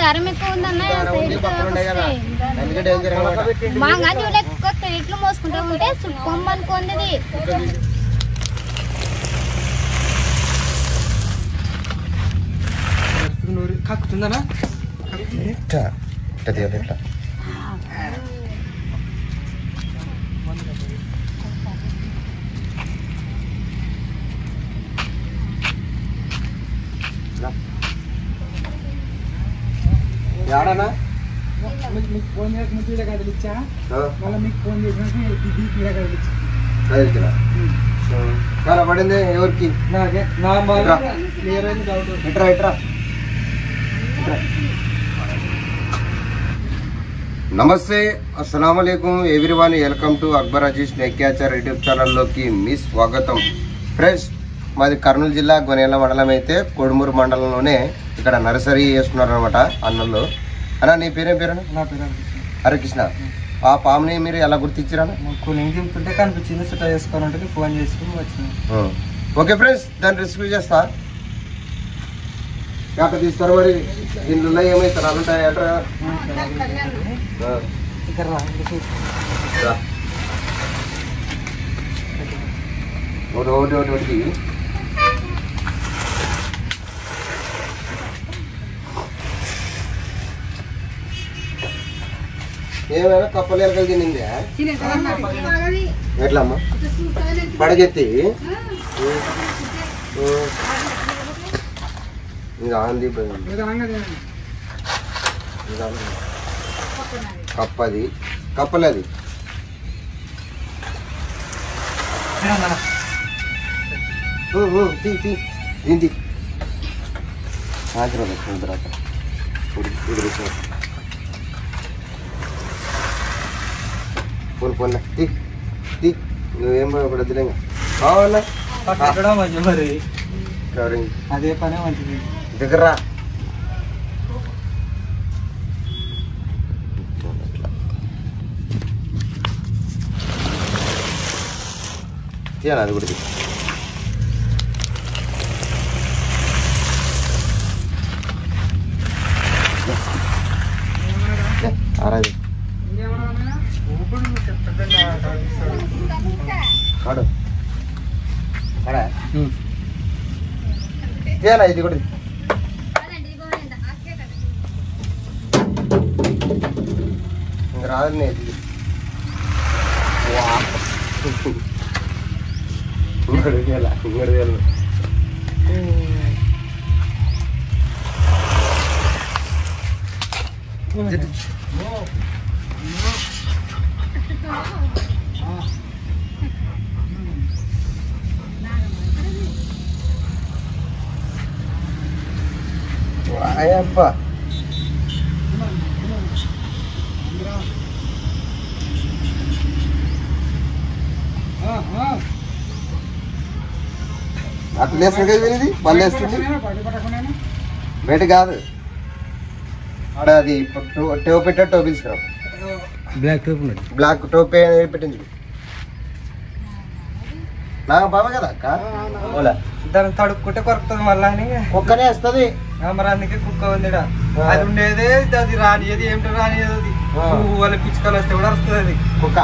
దారం ఎక్కువ ఉందన్న మాగా చూడలేక ఇట్లు మోసుకుంటా ఉంటే చుట్టుకోమ్మ అనుకోండి కక్కుతుందనా యాడనా మీకు ఫోన్ చేసి ముందు ఇలా కదిలిచ్చా మళ్ళీ మీకు ఫోన్ చేసినాక ఇలా కదిలిచ్చా చాలా పడింది ఎవరికి నాకే నా ఎట్రా ఎట్రా నమస్తే అస్సలాం వాలేకుమ్ everyone welcome to Akbar Aziz నెక్యాచర్ యూట్యూబ్ ఛానల్లోకి మీ స్వాగతం. ఫ్రెండ్స్, మాది కర్నూలు జిల్లా గొనేల మండలం అయితే కొడుమూరు మండలంలోనే ఇక్కడ నర్సరీ వేసుకున్నారు అనమాట అన్నల్లో. అన్న నీ పేరేం పేరు? నా పేరు హరికృష్ణ. ఆ పాముని మీరు ఎలా గుర్తించారా? కొన్ని దింపుతుంటే కనిపించింది సుట్ట చేసుకోవాలంటే ఫోన్ చేసుకుని వచ్చింది. ఓకే ఫ్రెండ్స్, దాన్ని రెస్క్యూ చేస్తా. ఎక్కడ తీస్తారు మరి? దీనిలో ఏమైతే ఉంటాయి అంటారా? ఇక్కడ ఒకటి ఒకటి ఒకటి ఒకటి ఏమైనా కప్పలు ఎలకలు తినింది ఎట్లమ్మా? పడగెత్తి ఇంకా ఆంది కప్పది కప్పలేదు దీంది సాయంత్రం వచ్చిన తర్వాత ఫోన్ ఫోన్ నువ్వేం పడద్దులే కావాలా మరి కవరింగ్ అదే పనే మంచిది. దగ్గర తీయాలి అది కూడా ఆరాది కాడు కాడా తీయాలా ఇది కూడా ఇంకా రాదండి ఇది ఇంకోటి తీయాలా ఇంకోటి తీయాలి. అయ్యప్ప అట్లా వేస్తుంది కదా ఇది పళ్ళు వేస్తుంది బయట కాదు ఆడ అది టోప్ పెట్టా టోప్ తీసుకురా. బ్లాక్ టోప్ బ్లాక్ టోప్ పెట్టింది నాకు బాగా కదా అక్క. దాన్ని తడుక్కుంటే కొరుకుతుంది మళ్ళా అని కుక్కనే వస్తుంది మరి అందుకే కుక్క ఉంది. అది ఉండేదే అది రానియది ఏమిటో రానియదు. అది వాళ్ళ పిచ్చుకలు వస్తే కూడా వస్తుంది అది కుక్క.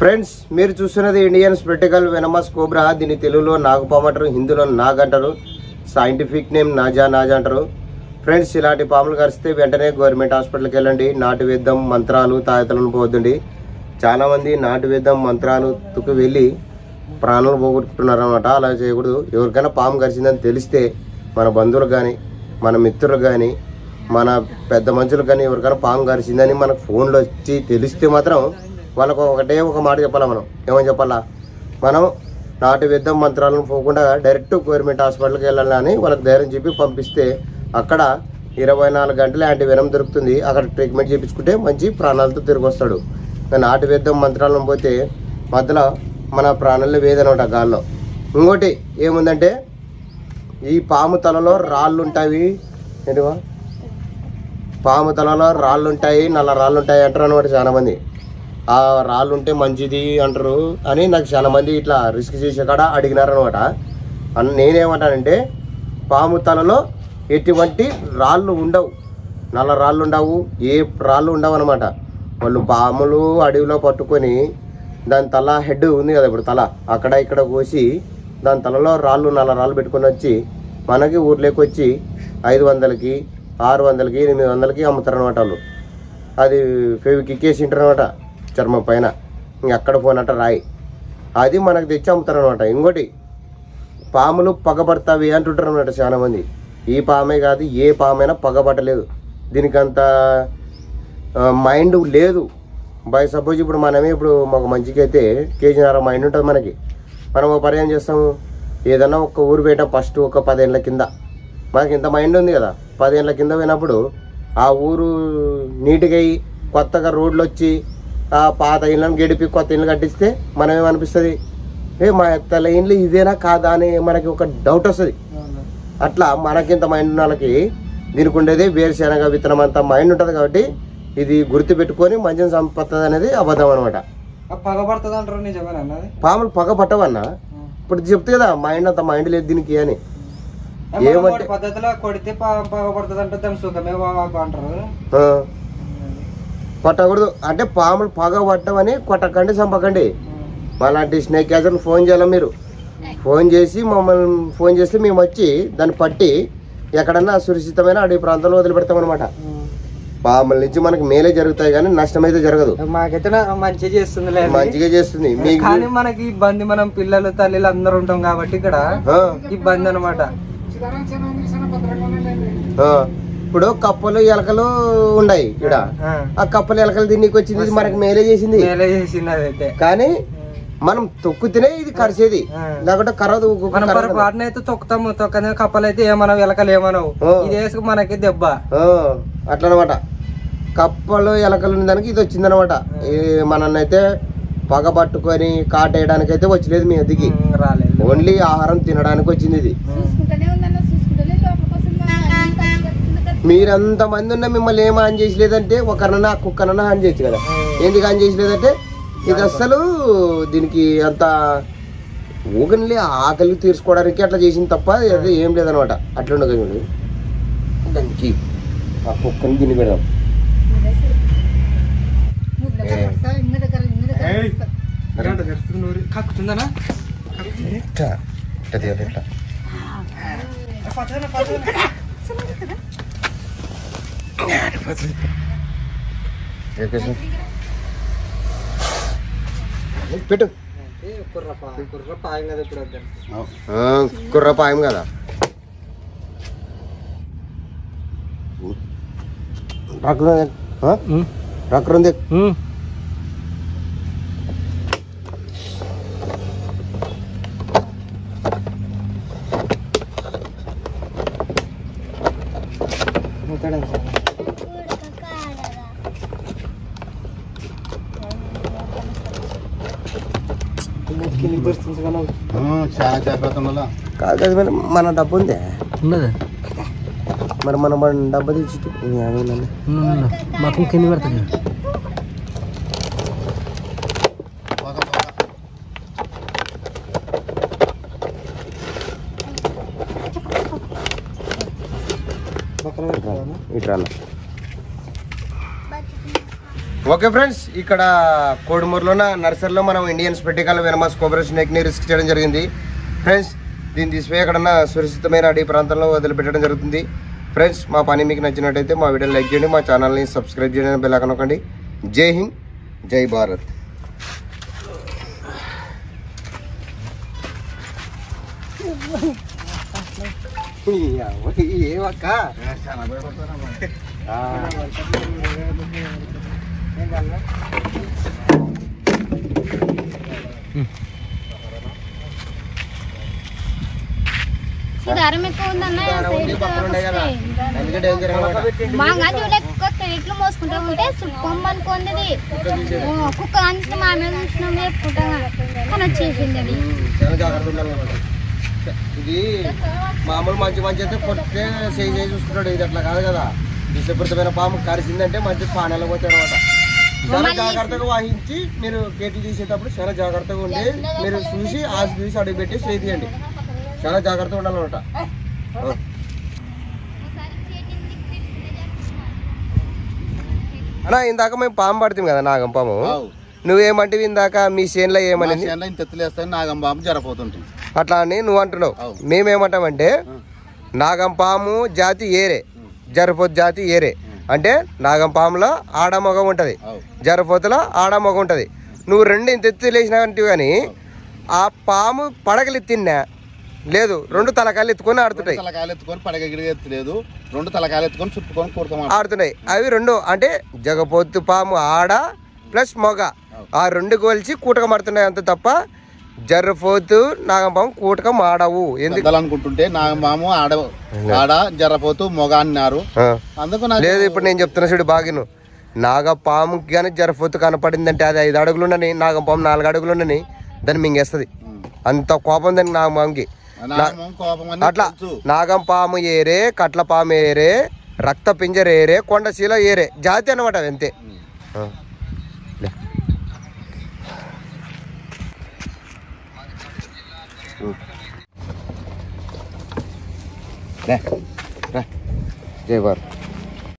ఫ్రెండ్స్, మీరు చూస్తున్నది ఇండియన్ స్పెక్టికల్ వెనమస్ కోబ్రా. దీని తెలుగులో నాగుపాము అంటారు, హిందీలో నాగ్ అంటారు, సైంటిఫిక్ నేమ్ నాజా అంటారు. ఫ్రెండ్స్, ఇలాంటి పాములు కరిస్తే వెంటనే గవర్నమెంట్ హాస్పిటల్కి వెళ్ళండి. నాటు వేద్దాం మంత్రాలు తాయతలను పోవద్దండి. చాలామంది నాటు వేద్దాం మంత్రాలు తుక్కు వెళ్ళి ప్రాణాలు పోగొట్టుకుంటున్నారు అనమాట. అలా చేయకూడదు. ఎవరికైనా పాము కరిచిందని తెలిస్తే మన బంధువులకు కానీ మన మిత్రులకు కానీ మన పెద్ద మనుషులకు కానీ ఎవరికైనా పాము కరిచిందని మనకు ఫోన్లో వచ్చి తెలిస్తే మాత్రం వాళ్ళకు ఒకటే ఒక మాట చెప్పాలా. మనం ఏమని చెప్పాలా? మనం నాటు వేద్దాం మంత్రాలను పోకుండా డైరెక్ట్ గవర్నమెంట్ హాస్పిటల్కి వెళ్ళాలని వాళ్ళకి ధైర్యం చెప్పి పంపిస్తే అక్కడ 24 గంటలు యాంటీవెనం దొరుకుతుంది. అక్కడ ట్రీట్మెంట్ చేయించుకుంటే మంచి ప్రాణాలతో తిరిగి వస్తాడు. నాటు వేద్దాం మంత్రాలను పోతే మధ్యలో మన ప్రాణాల్లో వేదన ఉంటా గాల్లో. ఇంకోటి ఏముందంటే ఈ పాము తలలో రాళ్ళు ఉంటాయి. ఏంటివా? పాము తలలో రాళ్ళు ఉంటాయి, నల్ల రాళ్ళు ఉంటాయి అంటారు అనమాట చాలా మంది. ఆ రాళ్ళు ఉంటే మంచిది అంటారు అని నాకు చాలా మంది ఇట్లా రిస్క్ చేసే కాడ అడిగినారు అనమాట. నేనేమంటానంటే పాము తలలో ఎటువంటి రాళ్ళు ఉండవు, నల్ల రాళ్ళు ఉండవు, ఏ రాళ్ళు ఉండవు అనమాట. వాళ్ళు పాములు అడవిలో పట్టుకొని దాని తల హెడ్ ఉంది కదా ఇప్పుడు తల అక్కడ ఇక్కడ కోసి దాని తలలో రాళ్ళు నల్ల రాళ్ళు పెట్టుకొని వచ్చి మనకి ఊర్లోకి వచ్చి 500కి 600కి 800కి అమ్ముతారు అనమాట. వాళ్ళు అది ఫెవికిక్కేసి ఉంటారు అనమాట చర్మం పైన, ఇంకెక్కడ పోనట్ట రాయి, అది మనకు తెచ్చి అమ్ముతారు అనమాట. ఇంకోటి పాములు పగబడతావి అంటుంటారు అనమాట చాలా మంది. ఈ పామే కాదు ఏ పామైనా పగబట్టలేదు, దీనికి అంత మైండ్ లేదు. బై సపోజ్ ఇప్పుడు మనమే ఇప్పుడు మాకు మంచిగా అయితే కేజీన్నర మైండ్ ఉంటుంది మనకి. మనం ఒక పని ఏం చేస్తాము, ఏదన్నా ఒక ఊరు పోయటం ఫస్ట్ ఒక 10 ఏళ్ళ కింద మనకి ఇంత మైండ్ ఉంది కదా. 10 ఏళ్ళ కింద పోయినప్పుడు ఆ ఊరు నీట్గా అయ్యి కొత్తగా రోడ్లు వచ్చి ఆ పాత ఇళ్ళని గడిపి కొత్త ఇళ్ళు కట్టిస్తే మనం ఏమనిపిస్తుంది, మా తల ఇళ్ళు ఇదేనా కాదా అని మనకి ఒక డౌట్ వస్తుంది. అట్లా మనకింత మైండ్ ఉన్న వాళ్ళకి దీనికి ఉండేది వేరుశెనగ విత్తనం అంత మైండ్ ఉంటుంది. కాబట్టి ఇది గుర్తు పెట్టుకొని మంచిగా సంపత్తది అనేది అబద్ధం అనమాట. పగబడుతుంది అంటారు, నిజమేనా అన్నది? పాములు పగ పట్టవన్నా ఇప్పుడు చెప్తే కదా మైండ్ అంత మైండ్ లేదు దీనికి అని. ఏమంటే పద్ధతిలో కొడితే పగబడుతుంది అంటే దాని సుఖమే అంటారు. కొట్టకూడదు అంటే పాములు పగ పట్టవని కొట్టకండి, చంపకండి. మాలాంటి స్నేక్ క్యాచర్లు ఫోన్ చేయాలి. మీరు ఫోన్ చేసి మమ్మల్ని ఫోన్ చేస్తే మేము వచ్చి దాన్ని పట్టి ఎక్కడన్నా సురక్షితమైన అడవి ప్రాంతంలో వదిలిపెడతాం అనమాట. పాముల నుంచి మనకి మేలే జరుగుతాయి కానీ నష్టం అయితే జరగదు. మాకైతే మంచిగా చేస్తుంది, మంచిగా చేస్తుంది. కానీ మనకి ఇబ్బంది, మనం పిల్లలు తల్లిలు అందరూ ఉంటాం కాబట్టి ఇక్కడ ఇబ్బంది అనమాట. ఇప్పుడు కప్పలు ఎలకలు ఉన్నాయి ఇక్కడ, ఆ కప్పలు ఎలకలు తిన్నీకి వచ్చింది మనకి మేలే చేసింది. అదైతే కానీ మనం తొక్కుతేనే ఇది కరిసేది, లేకుంటే కరదు. పాటన అయితే తొక్కుతాము, తొక్కనే కప్పలు అయితే ఏమనవు, ఎలకలు ఏమనవు, ఇది వేసుకు మనకి దెబ్బ అట్లా అనమాట. కప్పలు ఎలకలు దానికి ఇది వచ్చిందనమాట. మనన్నైతే పగ పట్టుకొని కాటేయడానికి అయితే వచ్చలేదు మీ అదికి, రాలేదు. ఓన్లీ ఆహారం తినడానికి వచ్చింది ఇది. మీరంత మంది ఉన్నా మిమ్మల్ని ఏం ఆన్ చేసలేదంటే ఒకరినన్నా కుక్కనన్నా ఆన్ చేయొచ్చు కదా. ఎందుకు ఆన్ చేసలేదంటే ఇది అస్సలు దీనికి అంత ఊగని ఆకలి తీర్చుకోవడానికి అట్లా చేసింది తప్ప అది ఏం లేదనమాట. అట్లా ఉండదు దానికి ఆ కుక్కని దీన్ని పెడదాం. పెట్టు కుర్ర పాయం కదా. రక్కరుంది కాదు కదా. మన డబ్బు ఉందే మరి మన డబ్బు తెచ్చి మాకు కింద పెడుతుంది. ఇట్లా ఓకే ఫ్రెండ్స్, ఇక్కడ కోడుమూరులోన నర్సరీలో మనం ఇండియన్ స్పెటికల్ వెనమస్ కోబ్రా స్నేక్ ని రిస్క్ చేయడం జరిగింది ఫ్రెండ్స్. దీన్ని తీసిపోయి ఎక్కడన్నా సురక్షితమైన అడవి ప్రాంతంలో వదిలిపెట్టడం జరుగుతుంది ఫ్రెండ్స్. మా పని మీకు నచ్చినట్టయితే మా వీడియోని లైక్ చేయండి, మా ఛానల్ని సబ్స్క్రైబ్ చేయండి, బెల్ ఐకాన్ నొక్కండి. జై హింద్, జై భారత్. దారం ఎక్కువ ఉందన్న ఇట్లు మోసుకుంటా ఉంటే కొమ్మనుకోండి కుక్క అంతా మా మీద చెప్పుకుంటా కానీ వచ్చేసింది అది. ఇది మామూలు మంచి మంచి అయితే కొట్టే చేయి చూసుకుంటాడు. ఇది అట్లా కాదు కదా, విషపూరితమైన పాము కరిసిందంటే మంచి పానాలు పోతాయి అనమాట. చాలా జాగ్రత్తగా వాహించి మీరు కేట్లు తీసేటప్పుడు చాలా జాగ్రత్తగా ఉండి మీరు చూసి ఆశ చూసి అడుగు పెట్టి చేయండి. చాలా జాగ్రత్తగా ఉండాలన్నమాట. అన్నా ఇందాక మేము పాము పడుతుంది కదా, నాగం పాము. నువ్వేమంటివి ఇందాక మీ చేనులో ఏమని నాగం పాము జరపోతుంటుంది అట్లా అని నువ్వు అంటున్నావు. మేమేమంటామంటే నాగం పాము జాతి ఏరే, జరపోతు జాతి ఏరే. అంటే నాగం పాములో ఆడ మొగం ఉంటది, జరపోతులో ఆడ మొగం ఉంటది. నువ్వు రెండు ఇంత ఎత్తు లేచినావంటివి కానీ ఆ పాము పడగలు తిన్నా లేదు, రెండు తలకాయలు ఎత్తుకొని ఆడుతుంటాయి. ఆడుతున్నాయి అవి రెండు. అంటే జగపోతు పాము ఆడ ప్లస్ మొగ ఆ రెండు కోల్చి కూటకం ఆడుతున్నాయి అంత తప్ప జర్రపోతు నాగం పాము కూటకం ఆడవు. ఎందుకు అనుకుంటుంటే నాగం పాము ఆడ జర్రపోతు మొగ అన్నారు. లేదు ఇప్పుడు నేను చెప్తున్నా చూడు బాగిను, నాగపాముకి కానీ జర్రపోతు కనపడిందంటే అది 5 అడుగులు ఉండని, నాగం పాము 4 అడుగులు ఉండని దాన్ని మింగేస్తుంది. అంత కోపం దానికి నాగపాముకి. అట్లా నాగం పాము ఏరే, కట్ల పాము ఏరే, రక్త పింజర ఏరే, కొండశీల ఏరే జాతి అనమాట అవి అంతే. జై భారత్.